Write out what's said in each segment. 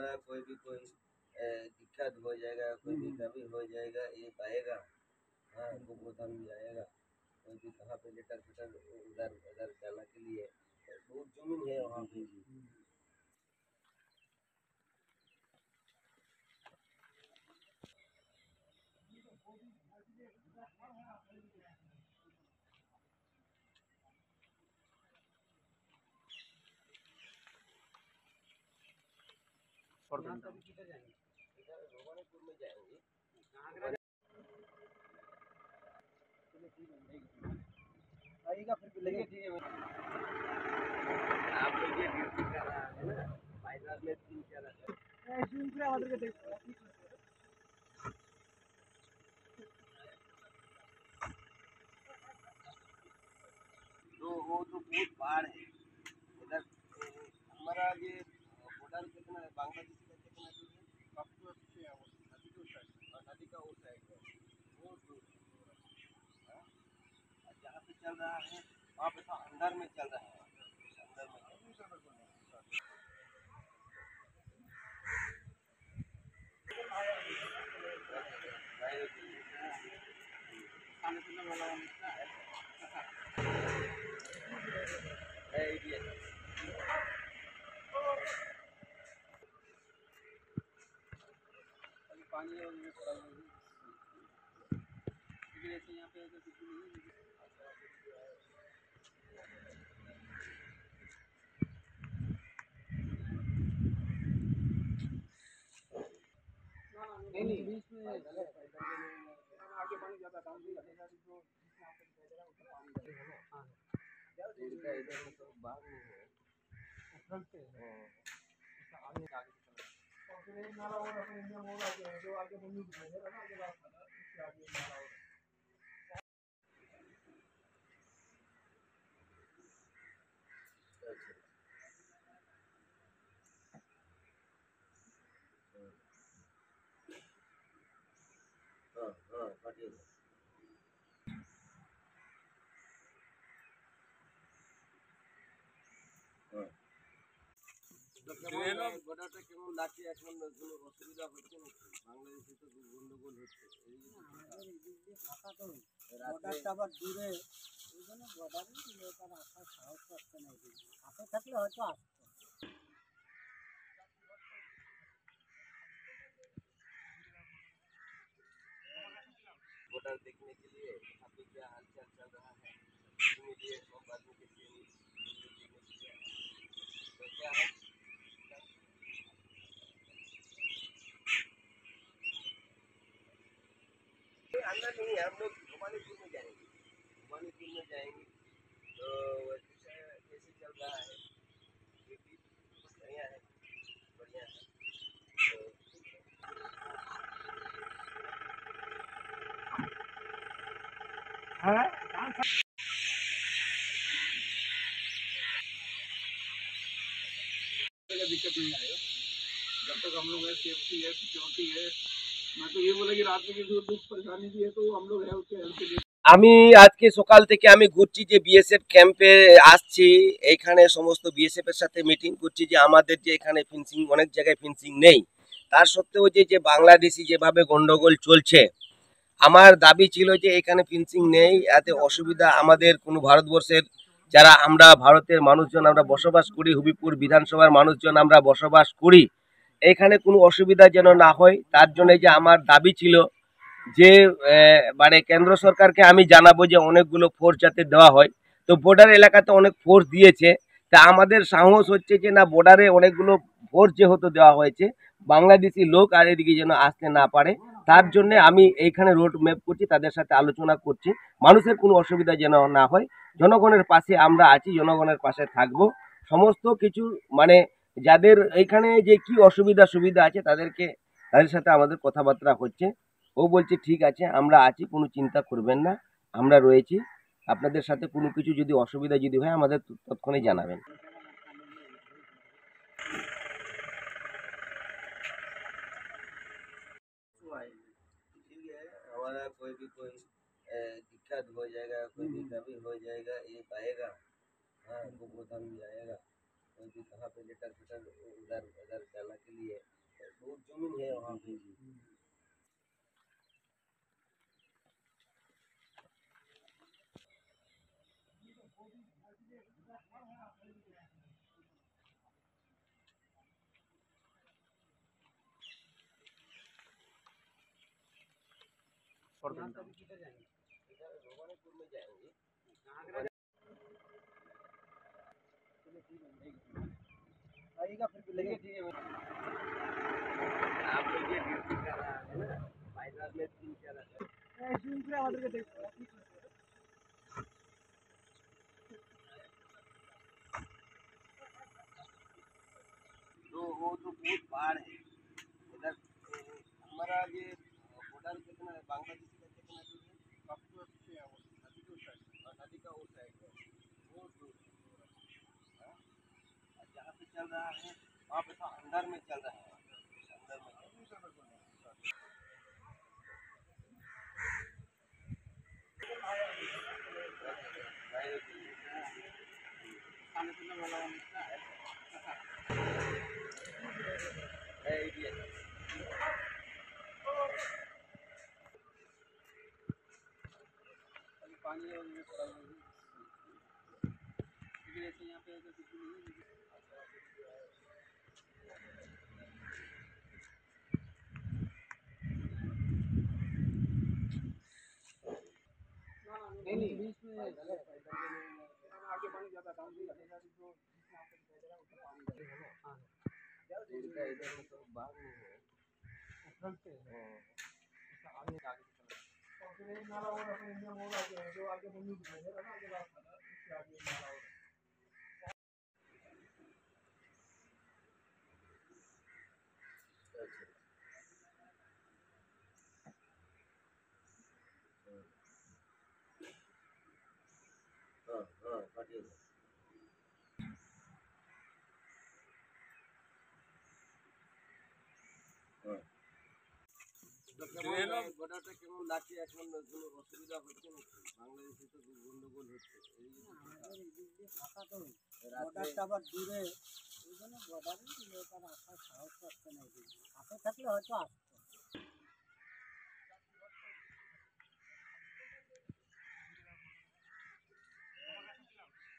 हमारा कोई दिक्कत हो जाएगा, कोई भी कभी हो जाएगा, ये पाएगा। हाँ, वो गोदाम में जाएगा। कोई भी कहाँ पे लेटर फेटर उधर उधर जाने के लिए बहुत जमीन है वहाँ पे। इधर भवानीपुर में जाएंगे। आएगा फिर लेंगे, ठीक है। आप लोग ये ड्यूटी कर रहा है ना, फाइनल में 3-4 तो वो तो बहुत बाढ़ है उधर। हमारा ये बॉर्डर कितना है बांग्लादेश का, कितना दूर है? नदी के उस साइड, नदी का उस साइड है, बहुत दूर है। हाँ? और जहाँ पे चल रहा है वहाँ पे तो अंदर में चल रहा है, अंदर में पानी है उनमें थोड़ा जैसे यहाँ पे कुछ नहीं है। नहीं बीच में आगे पानी ज्यादा डाउन नहीं लगेगा, जो इधर तो बाहर में है, फ्रंट पे है। आगे आगे नाला और अपने इंडिया मोड़ आगे जो आगे बंदी दिखाई दे रहा है ना, आगे रास्ता उसके आगे नाला और हाँ हाँ पाटिल हाँ বর্ডারটা কেমন লাগছে এখন? কোনো অসুবিধা হচ্ছে নাকি? বাংলাদেশে তো গন্ডগোল হচ্ছে বর্ডারটা আবার দূরে, ওই জন্য বর্ডারে লোক আর আসার সাহস পাচ্ছে না। হাতে থাকলে হয়তো আসতো। बॉर्डर देखने के लिए अभी क्या हालचाल चल रहा है, इसीलिए सब आदमी के लिए तो क्या है अंदर नहीं है। हम लोग भवानीपुर में जाएंगे, भवानीपुर में जाएंगे तो कैसे चल रहा है ड्यूटी? बढ़िया है, बढ़िया है। दिक्कत नहीं आएगा जब तक हम लोग है, सेफ्टी है, सिक्योरिटी है। मैं तो ये बोला कि रात में किसी को दुख परेशानी भी है तो हम लोग है उसके हेल्प के लिए। আমি আজকে সকাল থেকে আমি ঘুরছি যে বিএসএফ ক্যাম্পে আসছি, এইখানে সমস্ত বিএসএফ এর সাথে মিটিং করছি যে আমাদের যে এখানে ফেন্সিং অনেক জায়গায় ফেন্সিং নেই, তার সত্ত্বেও যে বাংলাদেশি যেভাবে গন্ডগোল চলছে, আমার দাবি ছিল যে এখানে ফেন্সিং নেই, এতে অসুবিধা আমাদের কোনো ভারতবর্ষের যারা আমরা ভারতের মানুষজন আমরা বসবাস করি, হবিপুর বিধানসভার মানুষজন আমরা বসবাস করি, এখানে কোনো অসুবিধা যেন না হয়, তার জন্য যে আমার দাবি ছিল যে মানে কেন্দ্র সরকারকে আমি জানাবো যে অনেকগুলো ফোর্স যাতে দেওয়া হয়। তো বর্ডার এলাকাতে অনেক ফোর্স দিয়েছে, তা আমাদের সাহস হচ্ছে যে না, বর্ডারে অনেকগুলো ফোর্স যেহেতু দেওয়া হয়েছে, বাংলাদেশি লোক আর এদিকে যেন আসতে না পারে, তার জন্য আমি এইখানে রোড ম্যাপ করছি, তাদের সাথে আলোচনা করছি, মানুষের কোনো অসুবিধা যেন না হয়। জনগণের পাশে আমরা আছি, জনগণের পাশে থাকবো। সমস্ত কিছু মানে যাদের এইখানে যে কি অসুবিধা সুবিধা আছে তাদের সাথে আমাদের কথাবার্তা হচ্ছে। ও বলছে ঠিক আছে, আমরা আছি, কোনো চিন্তা করবেন না, আমরা রয়েছি, আপনাদের সাথে কোনো কিছু যদি অসুবিধা যদি হয় আমাদের তৎক্ষণাৎ জানাবেন। ठीक है, हमारा कोई दिक्कत हो जाएगा, कोई भी कभी हो जाएगा, ये पाएगा। हाँ, वो गोदाम में जाएगा। कोई भी कहाँ पे लेटर फेटर उधर उधर जाने के लिए बहुत जमीन है वहाँ पे। यहाँ कभी किधर जाएंगे? इधर भवानीपुर में जाएंगे। आइएगा फिर लगे ठीक है। आप लोग ये ड्यूटी कर रहा है ना, फाइनल में 3-4 दूसरे ऑर्डर के देखो। तो वो तो बहुत बाढ़ है इधर। हमारा ये बॉर्डर कितना है बांग्लादेश का, कितना दूर है? नदी के उस साइड, और नदी का उस साइड है बहुत दूर है। हाँ? और जहाँ पे चल रहा है वहाँ पे तो अंदर में चल रहा है, अंदर में खाने पीने वाला है ये। पानी और ये पड़ा हुआ है। लेकिन ऐसे यहाँ पे ऐसा कुछ भी नहीं है। नहीं नहीं बीच में आगे पानी ज्यादा डाउन नहीं लगेगा जो बीच में आपको दिखाई दे रहा है उसमें पानी लगेगा ना। हाँ इनका इधर मतलब बाढ़ नहीं है। फ्रंट पे है उसका आगे आगे से चल रहा है और फिर एक नाला और अपने इंडिया मोड़ आगे है जो आगे बंदी दिखाई दे रहा है ना आगे रास्ता उसके आगे एक नाला और है। हाँ हाँ कटिंग। বর্ডারটা কেমন লাগছে এখন? কোনো অসুবিধা হচ্ছে নাকি? বাংলাদেশে তো গন্ডগোল হচ্ছে এই যে আমাদের এদিক দিয়ে ফাঁকা তো রাতে বর্ডারটা আবার দূরে, ওই জন্য বর্ডারে লোক আর আসার সাহস পাচ্ছে না এদিক দিয়ে। কাছে থাকলে হয়তো আসতো।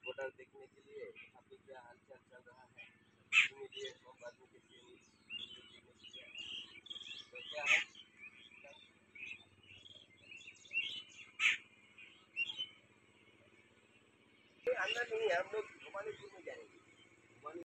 बॉर्डर देखने के लिए यहाँ पे क्या हालचाल चल रहा है इसीलिए सब आदमी के लिए देखने के लिए तो क्या है अंदर नहीं है हम लोग